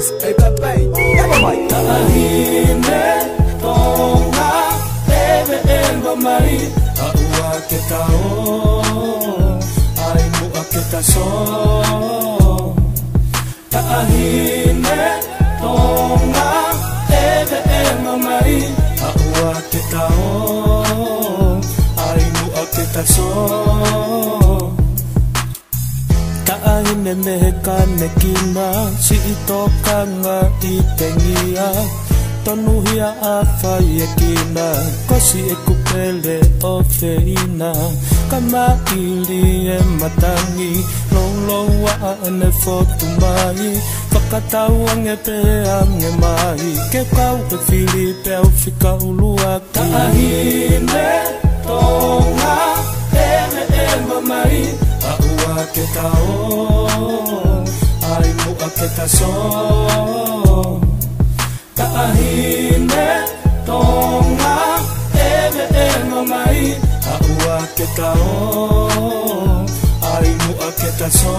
Hey baby, never mind. Tahine tonga eve elba mai. Aua ke tao, ai mua ke taso. Tahine tonga eve elba mai. Aua ke tao, ai mua ke taso. Tahine meheka nekina si itokanga itengia tonuhia afai ekina kosi ekupele ofeina kama ili matangi loloa ane fotumai pakatauang epeang emai ke kau e Filipe au fika ulua Tahine tonga eme mai aua ke tao ai mua ke taso. Tahine tonga eme mai aua ke tao ai mua ke taso.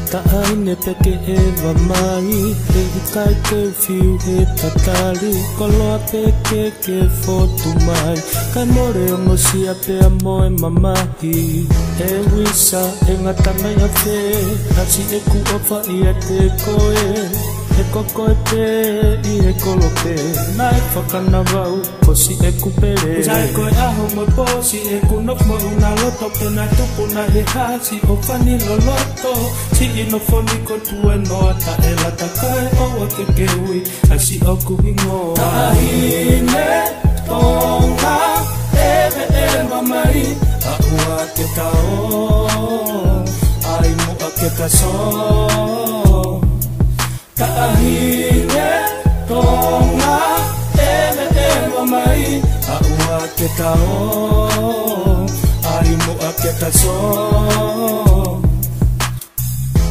Tahine peke eva mai he kai ke fiu he tatali koloa peke ke fotu mai kai more ongo sia pe amoe mamahi he wisa e ngatanga ya fe hasi e ku ofa ia te koe e koko e pe i e kolope na e whakana wau kosi e kupere Zai koe aho mo posi e kunok mo una loto pe na tupu na he hasi o fani loloto si ino foni ko tue noa ta e lata kai oa ke keui hasi o kuhingo Tahine tonga eme mai aua ke tao ai mua ke taso. Tahine tonga eme mai aua ke tao ai mua ke taso.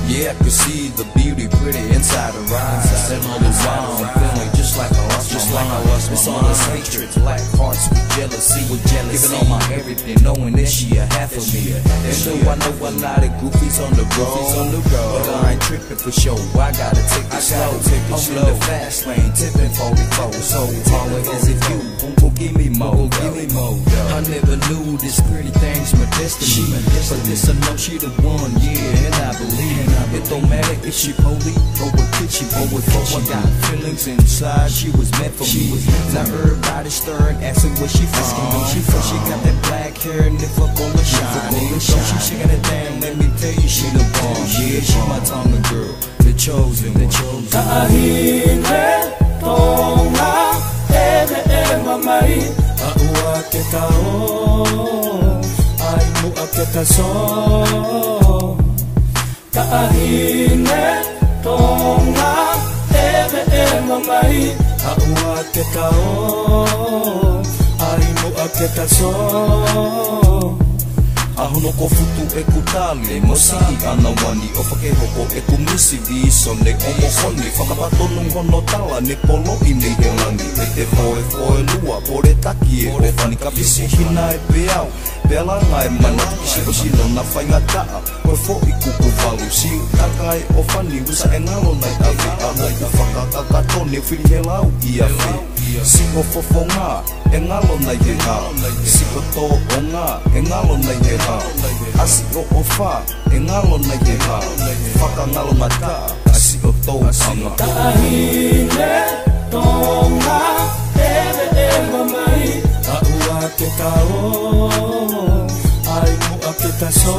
Yeah, I can see the beauty pretty inside her eyes. That mother's I'm feeling just like I lost It's all this hatred, black hearts with jealousy. Giving all my everything, knowing that she a half of me. And though I know a lot of goofies on the road, but I ain't tripping for sure. I gotta take it slow. I'm in the fast lane, tipping 44. So taller as if you gon' give me more. I never knew this pretty thing's my destiny, but this I know she the one, yeah, and I believe. It don't matter if she holy or what kitchen or what I got feelings inside. She was meant for me. Now everybody stirring, asking where she from. She got that black hair and the fuck on the shine. So she shaking it down. Let me tell you, she the bomb. Yeah, she my Tonga girl, the chosen. Tahine tonga eme mai aua ke tao ai mua ke taso. Tahine tonga eme mai aua ke tao ai mua ke taso. Ahono ko futu e kutali Mosiki ana wani o whakehoko e kumisi vi Sonne omo honi whakapatonung hono tala Ne polo i nei he langi E foe lua pore taki e o whani ka visi hina e peau Pela ngai mana kisi sino na whainga taa Koe fo i kuku walu Si utaka e o whani usa e ngalo nai awi Alo i whakakakatone whiri he lau i awi Si o fofo ngā e ngalo nai he ngā Si o tō o ngā e ngalo nai he ngā Asi o wha e ngalo nai he ngā Whaka ngalo na tā asi o tō anga Tahine tonga eme mai aua ke tao ai mua ke taso.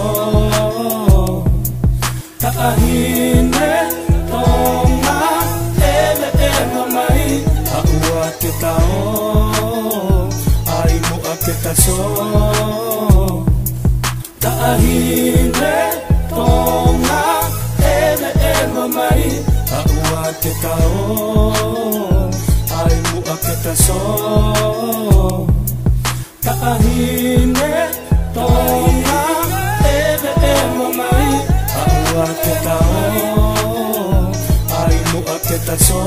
Tahine tonga eme mai aua ke tao ai mua ke taso. Tahine tonga eme mai aua ke tao ai mua ke taso. Tahine tonga eme mai aua ke tao ai mua ke taso.